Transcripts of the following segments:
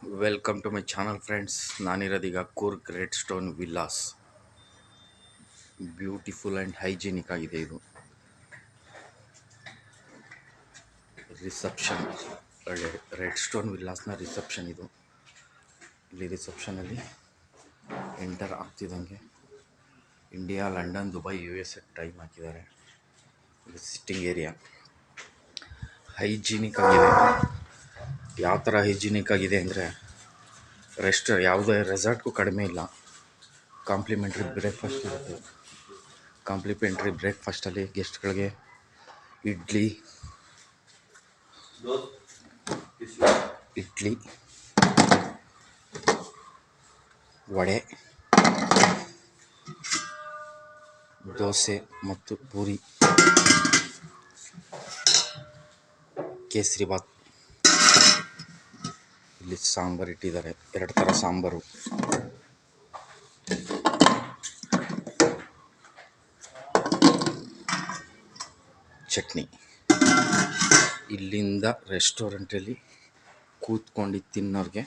Welcome to my channel friends. ನಾನಿರೋದೀಗ Coorg red stone villas. Beautiful and hygienic ಆಗಿದೆ. ಇದು reception, red stone ವಿಲ್ಲಾಸ್ನ reception. ಇದು ಇಲ್ಲಿ ರಿಸೆಪ್ಷನಲ್ಲಿ ಎಂಟರ್ ಆಗ್ತಿದ್ದಂಗೆ India, London, Dubai, US time ಹಾಕಿದ್ದಾರೆ. ಇದು ಸಿಟ್ಟಿಂಗ್ ಏರಿಯಾ. ಹೈಜಿನಿಕ್ ಆಗಿದೆ. ಯಾವ ಥರ ಹೈಜಿನಿಕ್ ಆಗಿದೆ ಅಂದರೆ ಯಾವುದೇ ರೆಸಾರ್ಟ್ಗೂ ಕಡಿಮೆ ಇಲ್ಲ. ಕಾಂಪ್ಲಿಮೆಂಟ್ರಿ ಬ್ರೇಕ್ಫಾಸ್ಟ್ ಇರುತ್ತೆ. ಕಾಂಪ್ಲಿಮೆಂಟ್ರಿ ಬ್ರೇಕ್ಫಾಸ್ಟಲ್ಲಿ ಗೆಸ್ಟ್ಗಳಿಗೆ ಇಡ್ಲಿ, ವಡೆ, ದೋಸೆ ಮತ್ತು ಪೂರಿ, ಕೇಸರಿ ಬಾತ್, ಇಲ್ಲಿ ಸಾಂಬಾರು ಇಟ್ಟಿದ್ದಾರೆ. 2 ಥರ ಸಾಂಬಾರು, ಚಟ್ನಿ. ಇಲ್ಲಿಂದ ರೆಸ್ಟೋರೆಂಟಲ್ಲಿ ಕೂತ್ಕೊಂಡು ತಿನ್ನೋರಿಗೆ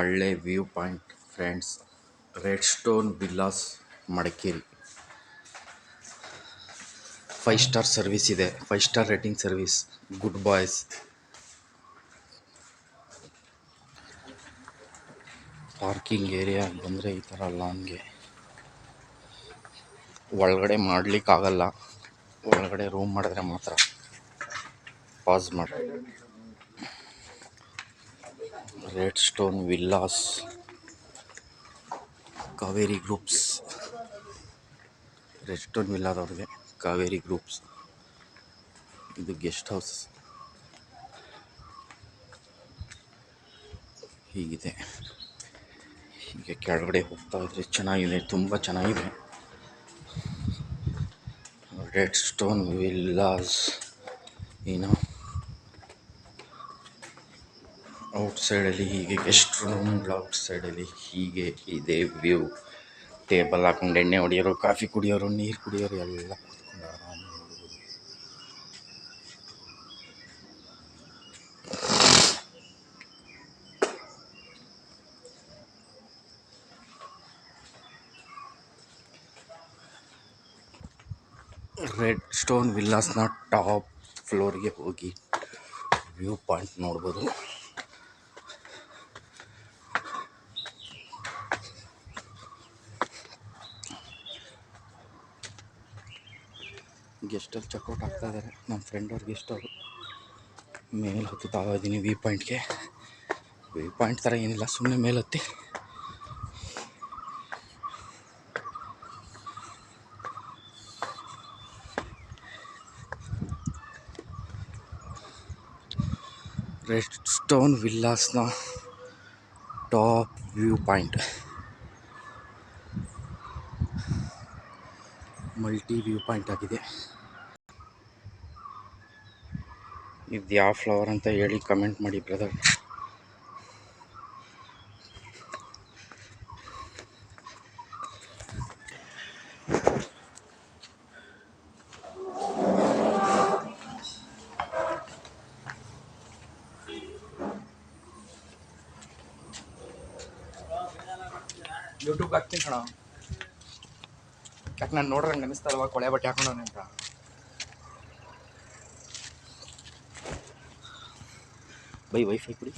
ಒಳ್ಳೆ view point friends. Red stone villas, Madikeri. 5 star service ಇದೆ. 5 star rating service. Good boys. Parking area ಬಂದರೆ ಈ ಥರ ಲಾನ್ಗೆ ಒಳಗಡೆ ಮಾಡಲಿಕ್ಕಾಗಲ್ಲ. ಒಳಗಡೆ ರೂಮ್ ಮಾಡಿದ್ರೆ ಮಾತ್ರ. ಪಾಸ್ ಮಾಡಿ. Red stone villas, Kaveri groups. Red stone ವಿಲ್ಲಾದವ್ರಿಗೆ ಕಾವೇರಿ ಗ್ರೂಪ್ಸ್. ಇದು ಗೆಸ್ಟ್ ಹೌಸ್ ಹೀಗಿದೆ. ಹೀಗೆ ಕೆಳಗಡೆ ಹೋಗ್ತಾ ಇದ್ರೆ ಚೆನ್ನಾಗಿದೆ, ತುಂಬ ಚೆನ್ನಾಗಿದೆ. Red stone villas. ಔಟ್ಸೈಡಲ್ಲಿ ಹೀಗೆ ಗೆಸ್ಟ್ ರೂಮ್, ಔಟ್ಸೈಡಲ್ಲಿ ಹೀಗೆ ಇದೆ ವ್ಯೂ. ಟೇಬಲ್ ಹಾಕೊಂಡು ಎಣ್ಣೆ ಹೊಡಿಯೋರು, ಕಾಫಿ ಕುಡಿಯೋರು, ನೀರು ಕುಡಿಯೋರು ಎಲ್ಲ ಕೂತ್ಕೊಂಡು ಆರಾಮಾಗಿ ನೋಡ್ಬೋದು. ರೆಡ್ ಸ್ಟೋನ್ ವಿಲ್ಲಾಸ್ನ ಟಾಪ್ ಫ್ಲೋರ್ಗೆ ಹೋಗಿ ವ್ಯೂ ಪಾಯಿಂಟ್ ನೋಡ್ಬೋದು. ಗೆಸ್ಟಲ್ಲಿ ಚೆಕ್ಔಟ್ ಆಗ್ತಾ ಇದ್ದಾರೆ. ನಮ್ಮ ಫ್ರೆಂಡ್ ಅವ್ರ ಗೆಸ್ಟ್ ಅವರು. ಮೇಲೆ ಹತ್ತುತ್ತಾ ಇದ್ದೀನಿ ವ್ಯೂ ಪಾಯಿಂಟ್ಗೆ. ವ್ಯೂ ಪಾಯಿಂಟ್ ಥರ ಏನಿಲ್ಲ, ಸುಮ್ಮನೆ ಮೇಲೆ ಹತ್ತಿ ರೆಡ್ ಸ್ಟೋನ್ ವಿಲ್ಲಾಸ್ನ top view point. Multi view point ಆಗಿದೆ. ಇದು ಯಾವ ಫ್ಲವರ್ ಅಂತ ಹೇಳಿ ಕಮೆಂಟ್ ಮಾಡಿ ಬ್ರದರ್. ಯೂಟ್ಯೂಬ್ ಹಾಕ್ತೀನಿ ಕಣ. ಯಾಕೆ ನಾನು ನೋಡ್ರಂಗೆ ಅನಿಸ್ತಲ್ವ ಕೊಳೆ ಬಟ್ಟೆ ಹಾಕೊಂಡವನೆ ಅಂತ. ಬೈ ವೈಫೈ ಕೊಡಿ.